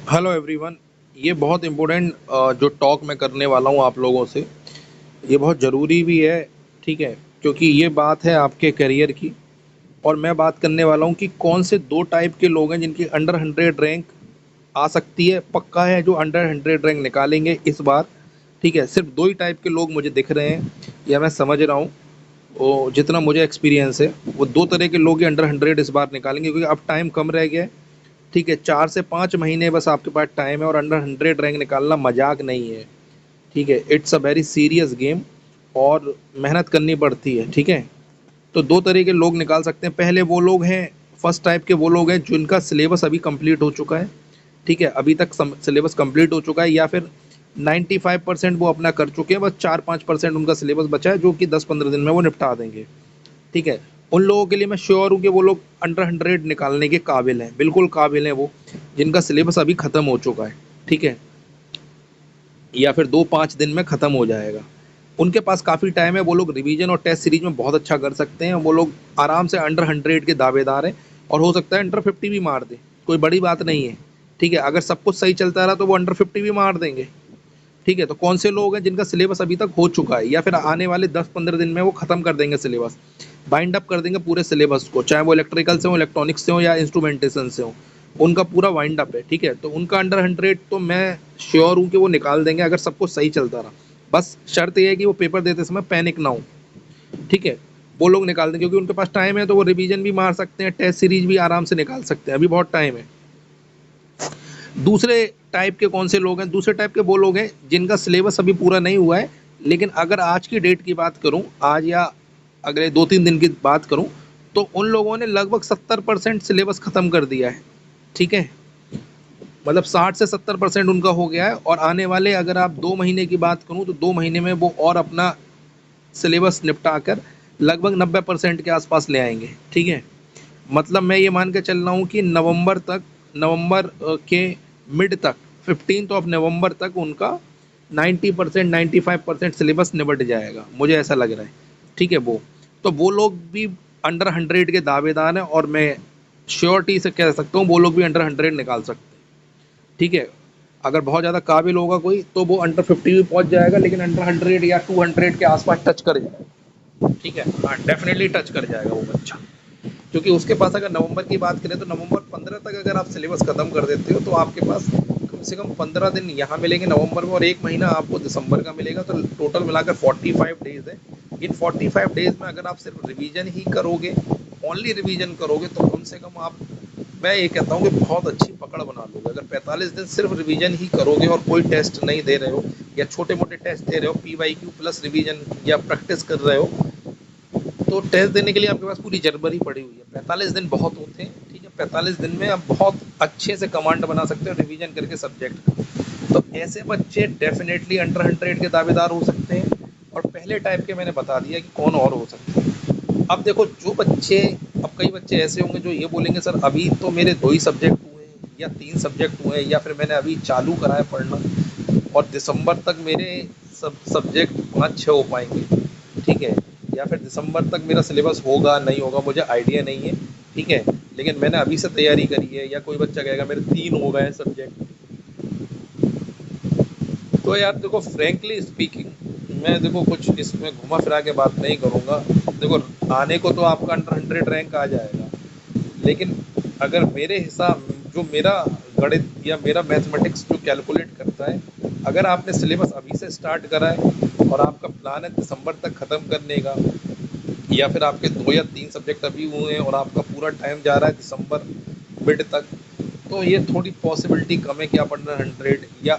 Hello everyone. ये बहुत important जो टॉक मैं करने वाला हूँ आप लोगों से, ये बहुत ज़रूरी भी है। ठीक है, क्योंकि ये बात है आपके करियर की। और मैं बात करने वाला हूँ कि कौन से दो टाइप के लोग हैं जिनकी अंडर 100 रैंक आ सकती है। पक्का है जो अंडर 100 रैंक निकालेंगे इस बार। ठीक है, सिर्फ दो ही टाइप के लोग मुझे दिख रहे हैं, या मैं समझ रहा हूँ। वो जितना मुझे एक्सपीरियंस है, वो दो तरह के लोग ही अंडर 100 इस बार निकालेंगे, क्योंकि अब टाइम कम रह गया है। ठीक है, 4 से 5 महीने बस आपके पास टाइम है, और अंडर 100 रैंक निकालना मजाक नहीं है। ठीक है, it's a very serious game, और मेहनत करनी पड़ती है। ठीक है, तो दो तरह के लोग निकाल सकते हैं। पहले वो लोग हैं, फर्स्ट टाइप के वो लोग हैं जिनका सिलेबस अभी कंप्लीट हो चुका है। ठीक है, अभी तक सिलेबस कंप्लीट हो चुका है, या फिर 95% वो अपना कर चुके हैं, बस 4-5% उनका सिलेबस बचा है, जो कि 10-15 दिन में वो निपटा देंगे। ठीक है, उन लोगों के लिए मैं श्योर हूँ कि वो लोग अंडर 100 निकालने के काबिल हैं, बिल्कुल काबिल हैं वो, जिनका सिलेबस अभी ख़त्म हो चुका है। ठीक है, या फिर 2-5 दिन में ख़त्म हो जाएगा। उनके पास काफ़ी टाइम है, वो लोग रिवीजन और टेस्ट सीरीज में बहुत अच्छा कर सकते हैं। वो लोग आराम से अंडर 100 के दावेदार हैं, और हो सकता है अंडर 50 भी मार दे, कोई बड़ी बात नहीं है। ठीक है, अगर सब कुछ सही चलता रहा तो वो अंडर 50 भी मार देंगे। ठीक है, तो कौन से लोग हैं जिनका सिलेबस अभी तक हो चुका है, या फिर आने वाले 10-15 दिन में वो खत्म कर देंगे सिलेबस, बाइंड अप कर देंगे पूरे सिलेबस को, चाहे वो इलेक्ट्रिकल से हो, इलेक्ट्रॉनिक्स से हो, या इंस्ट्रूमेंटेशन से हो। उनका पूरा वाइंड अप है। ठीक है, तो उनका अंडर 100 तो मैं श्योर हूँ कि वो निकाल देंगे, अगर सब कुछ सही चलता रहा। बस शर्त यह है कि वो पेपर देते समय पैनिक ना हो। ठीक है, वो लोग निकाल देंगे, क्योंकि उनके पास टाइम है, तो वो रिवीजन भी मार सकते हैं, टेस्ट सीरीज भी आराम से निकाल सकते हैं, अभी बहुत टाइम है। दूसरे टाइप के कौन से लोग हैं? दूसरे टाइप के वो लोग हैं जिनका सिलेबस अभी पूरा नहीं हुआ है, लेकिन अगर आज की डेट की बात करूं, आज या अगले 2-3 दिन की बात करूं, तो उन लोगों ने लगभग 70% सिलेबस खत्म कर दिया है। ठीक है, मतलब 60 से 70% उनका हो गया है, और आने वाले अगर आप 2 महीने की बात करूं, तो 2 महीने में वो और अपना सिलेबस निपटा कर लगभग 90% के आसपास ले आएंगे। ठीक है, मतलब मैं ये मान के चल रहा हूँ कि नवंबर तक, नवंबर के मिड तक, 15 ऑफ नवंबर तक उनका 90%, 95% सिलेबस निपट जाएगा, मुझे ऐसा लग रहा है। ठीक है, वो लोग भी अंडर 100 के दावेदार हैं, और मैं श्योरिटी से कह सकता हूँ वो लोग भी अंडर 100 निकाल सकते हैं। ठीक है, अगर बहुत ज़्यादा काबिल होगा कोई, तो वो अंडर 50 भी पहुंच जाएगा, लेकिन अंडर 100 या 200 के आसपास टच कर जाएगा। ठीक है, हाँ, डेफिनेटली टच कर जाएगा वो बच्चा। क्योंकि उसके पास अगर नवंबर की बात करें, तो नवंबर 15 तक अगर आप सिलेबस खत्म कर देते हो, तो आपके पास कम से कम 15 दिन यहाँ मिलेंगे नवंबर में, और 1 महीना आपको दिसंबर का मिलेगा, तो टोटल मिलाकर 45 डेज है। इन 45 डेज में अगर आप सिर्फ रिवीजन ही करोगे, ओनली रिवीजन करोगे, तो कम से कम आप, मैं ये कहता हूँ कि बहुत अच्छी पकड़ बना लोगे। अगर 45 दिन सिर्फ रिवीजन ही करोगे, और कोई टेस्ट नहीं दे रहे हो, या छोटे मोटे टेस्ट दे रहे हो, PYQ प्लस रिवीजन या प्रैक्टिस कर रहे हो, तो टेस्ट देने के लिए आपके पास पूरी जनवरी पड़ी हुई है। 45 दिन बहुत होते हैं। ठीक है, 45 दिन में आप बहुत अच्छे से कमांड बना सकते हो रिवीजन करके सब्जेक्ट का। तो ऐसे बच्चे डेफिनेटली अंडर 100 के दावेदार हो सकते हैं। और पहले टाइप के मैंने बता दिया कि कौन और हो सकते हैं। अब देखो, जो बच्चे, अब कई बच्चे ऐसे होंगे जो ये बोलेंगे, सर अभी तो मेरे 2 ही सब्जेक्ट हुए हैं, या 3 सब्जेक्ट हुए हैं, या फिर मैंने अभी चालू करा है पढ़ना, और दिसंबर तक मेरे सब सब्जेक्ट 5-6 हो पाएंगे। ठीक है, या फिर दिसंबर तक मेरा सिलेबस होगा नहीं होगा मुझे आइडिया नहीं है। ठीक है, लेकिन मैंने अभी से तैयारी करी है, या कोई बच्चा कहेगा मेरे 3 हो गए सब्जेक्ट। तो यार देखो, फ्रैंकली स्पीकिंग, मैं देखो कुछ इसमें घुमा फिरा के बात नहीं करूँगा। देखो, आने को तो आपका अंडर 100 रैंक आ जाएगा, लेकिन अगर मेरे हिसाब, जो मेरा गणित या मेरा मैथमेटिक्स जो कैलकुलेट करता है, अगर आपने सिलेबस अभी से स्टार्ट करा है, और आपका प्लान है दिसंबर तक ख़त्म करने का, या फिर आपके 2 या 3 सब्जेक्ट अभी हुए हैं, और आपका पूरा टाइम जा रहा है दिसंबर मिड तक, तो ये थोड़ी पॉसिबिलिटी कम है कि आप अंडर 100 या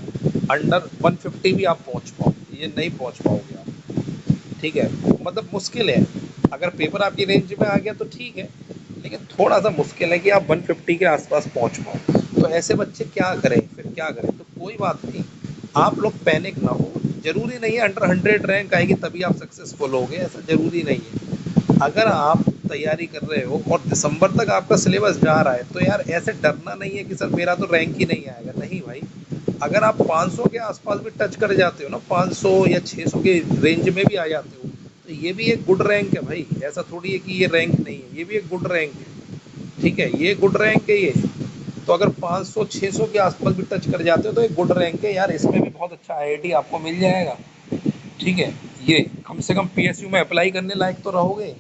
अंडर 150 भी आप पहुंच पाओ। ये नहीं पहुंच पाओगे आप। ठीक है, मतलब मुश्किल है। अगर पेपर आपकी रेंज में आ गया तो ठीक है, लेकिन थोड़ा सा मुश्किल है कि आप 150 के आसपास पहुंच पाओ। तो ऐसे बच्चे क्या करें, फिर क्या करें? तो कोई बात नहीं, आप लोग पैनिक ना हो। जरूरी नहीं है अंडर 100 रैंक आएगी तभी आप सक्सेसफुल होगे, ऐसा जरूरी नहीं है। अगर आप तैयारी कर रहे हो और दिसंबर तक आपका सिलेबस जा रहा है, तो यार ऐसे डरना नहीं है कि सर मेरा तो रैंक ही नहीं आएगा। नहीं भाई, अगर आप 500 के आसपास भी टच कर जाते हो ना, 500 या 600 के रेंज में भी आ जाते हो, तो ये भी एक गुड रैंक है भाई। ऐसा थोड़ी है कि ये रैंक नहीं है, ये भी एक गुड रैंक है। ठीक है, ये गुड रैंक है ये। तो अगर 500-600 के आसपास भी टच कर जाते हो तो एक गुड रैंक है यार, इसमें भी बहुत अच्छा आईआईटी आपको मिल जाएगा। ठीक है, ये कम से कम पीएसयू में अप्लाई करने लायक तो रहोगे।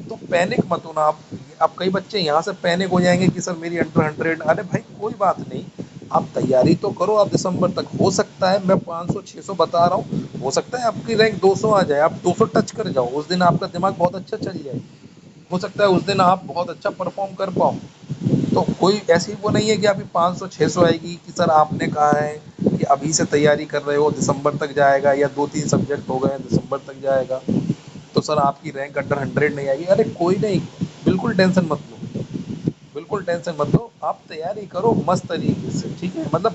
तो पैनिक मत होना आप। अब कई बच्चे यहाँ से पैनिक हो जाएंगे कि सर मेरी अंडर 100, अरे भाई कोई बात नहीं, आप तैयारी तो करो, आप दिसंबर तक, हो सकता है मैं 500-600 बता रहा हूँ, हो सकता है आपकी रैंक 200 आ जाए, आप 200 टच कर जाओ, उस दिन आपका दिमाग बहुत अच्छा चल जाए, हो सकता है उस दिन आप बहुत अच्छा परफॉर्म कर पाओ। तो कोई ऐसी वो नहीं है कि अभी 500-600 आएगी कि सर आपने कहा है कि अभी से तैयारी कर रहे हो दिसंबर तक जाएगा, या 2-3 सब्जेक्ट हो गए दिसंबर तक जाएगा, तो सर आपकी रैंक अंडर 100 नहीं आएगी। अरे कोई नहीं, बिल्कुल टेंशन मत लो, बिल्कुल टेंशन मत लो, आप तैयारी करो मस्त तरीके से, ठीक है, मतलब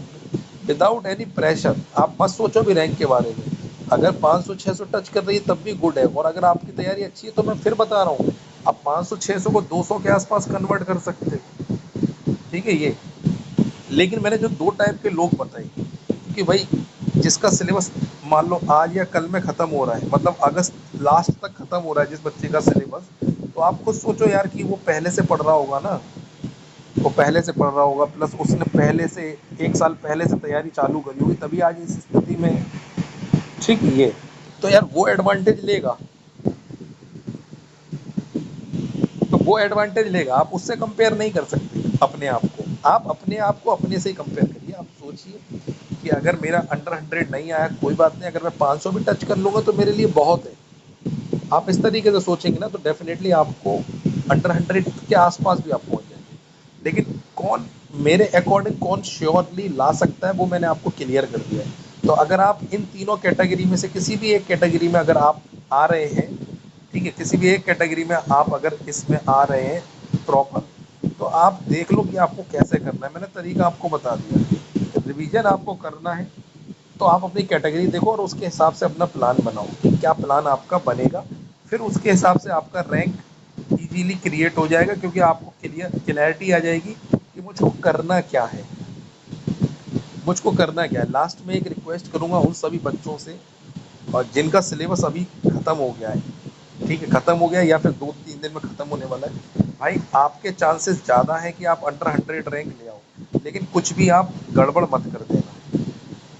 विदाउट एनी प्रेशर। आप मत सोचो भी रैंक के बारे में, अगर 500-600 टच कर रही है तब भी गुड है, और अगर आपकी तैयारी अच्छी है तो मैं फिर बता रहा हूँ, आप 500-600 को 200 के आसपास कन्वर्ट कर सकते हो। ठीक है ये, लेकिन मैंने जो दो टाइप के लोग बताए कि भाई जिसका सिलेबस मान लो आज या कल में ख़त्म हो रहा है, मतलब अगस्त लास्ट तक ख़त्म हो रहा है जिस बच्चे का सिलेबस, तो आप खुद सोचो यार कि वो पहले से पढ़ रहा होगा ना, वो पहले से पढ़ रहा होगा, प्लस उसने पहले से 1 साल पहले से तैयारी चालू करी होगी, तभी आज इस स्थिति में है। ठीक है ये, तो यार वो एडवांटेज लेगा, तो वो एडवांटेज लेगा, आप उससे कंपेयर नहीं कर सकते अपने आप को, आप अपने आप को अपने से ही कंपेयर करिए। आप सोचिए कि अगर मेरा अंडर 100 नहीं आया कोई बात नहीं, अगर मैं 500 भी टच कर लूँगा तो मेरे लिए बहुत है। आप इस तरीके से सोचेंगे ना तो डेफिनेटली आपको अंडर 100 के आसपास भी आप पहुँच जाएंगे। लेकिन कौन, मेरे अकॉर्डिंग कौन श्योरली ला सकता है वो मैंने आपको क्लियर कर दिया है। तो अगर आप इन तीनों कैटेगरी में से किसी भी एक कैटेगरी में अगर आप आ रहे हैं, ठीक है, किसी भी एक कैटेगरी में आप अगर इसमें आ रहे हैं प्रॉपर, तो आप देख लो कि आपको कैसे करना है। मैंने तरीका आपको बता दिया, रिवीजन आपको करना है तो आप अपनी कैटेगरी देखो और उसके हिसाब से अपना प्लान बनाओ कि क्या प्लान आपका बनेगा, फिर उसके हिसाब से आपका रैंक इजीली क्रिएट हो जाएगा, क्योंकि आपको क्लैरिटी आ जाएगी कि मुझको करना क्या है, मुझको करना क्या है। लास्ट में एक रिक्वेस्ट करूँगा उन सभी बच्चों से और जिनका सिलेबस अभी ख़त्म हो गया है, ठीक है, ख़त्म हो गया या फिर 2-3 दिन में ख़त्म होने वाला है, भाई आपके चांसेस ज़्यादा है कि आप अंडर 100 रैंक ले आओ, लेकिन कुछ भी आप गड़बड़ मत कर देना।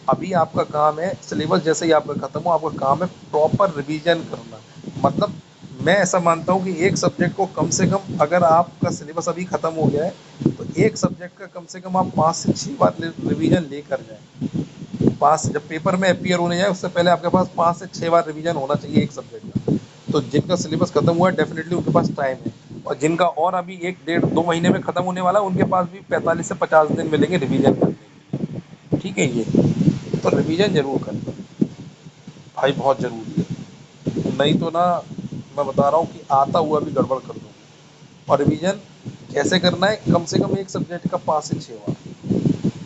अभी आपका काम है सिलेबस जैसे ही आपका ख़त्म हो, आपका काम है प्रॉपर रिवीजन करना। मतलब मैं ऐसा मानता हूँ कि एक सब्जेक्ट को कम से कम, अगर आपका सिलेबस अभी ख़त्म हो गया है तो एक सब्जेक्ट का कम से कम आप 5 से 6 बार रिवीजन लेकर जाएं। पास जब पेपर में अपीयर होने जाए उससे पहले आपके पास 5 से 6 बार रिवीजन होना चाहिए एक सब्जेक्ट का। तो जिनका सिलेबस खत्म हुआ है डेफिनेटली उनके पास टाइम है, और जिनका और अभी 1 डेढ़ 2 महीने में खत्म होने वाला है उनके पास भी 45 से 50 दिन मिलेंगे रिवीजन करने के। ठीक है ये, तो रिवीजन जरूर करना भाई, बहुत जरूरी है, नहीं तो ना मैं बता रहा हूँ कि आता हुआ भी गड़बड़ कर दूंगा। और रिवीजन कैसे करना है, कम से कम एक सब्जेक्ट का 5 से 6 बार,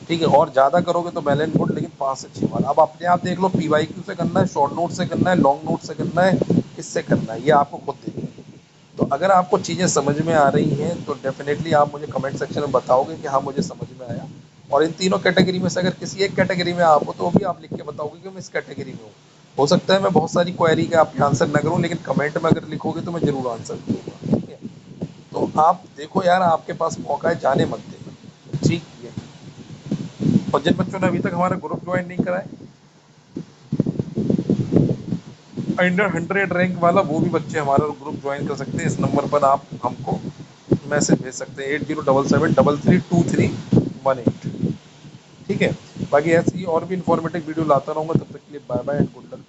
ठीक है, और ज़्यादा करोगे तो वेल एंड गुड, लेकिन 5 से 6 बार। अब अपने आप देख लो पीवाईक्यू से करना है, शॉर्ट नोट से करना है, लॉन्ग नोट से करना है, किससे करना है ये आपको खुद देखना है। तो अगर आपको चीज़ें समझ में आ रही हैं तो डेफिनेटली आप मुझे कमेंट सेक्शन में बताओगे कि हाँ मुझे समझ में आया। और इन तीनों कैटेगरी में से अगर किसी एक कैटेगरी में आप हो तो भी आप लिख के बताओगे कि मैं इस कैटेगरी में हूँ। हो सकता है मैं बहुत सारी क्वेरी के आपके आंसर न करूँ, लेकिन कमेंट में अगर लिखोगे तो मैं ज़रूर आंसर दूंगा। ठीक है, तो आप देखो यार आपके पास मौका है, जाने मत देना। ठीक है, और जिन बच्चों ने अभी तक हमारा ग्रुप ज्वाइन नहीं करा है अंडर 100 रैंक वाला, वो भी बच्चे हमारा ग्रुप ज्वाइन कर सकते हैं। इस नंबर पर आप हमको मैसेज भेज सकते हैं 8077332318। ठीक है, बाकी ऐसी और भी इन्फॉर्मेटिव वीडियो लाता रहूँगा, तब तक के लिए bye bye and good luck.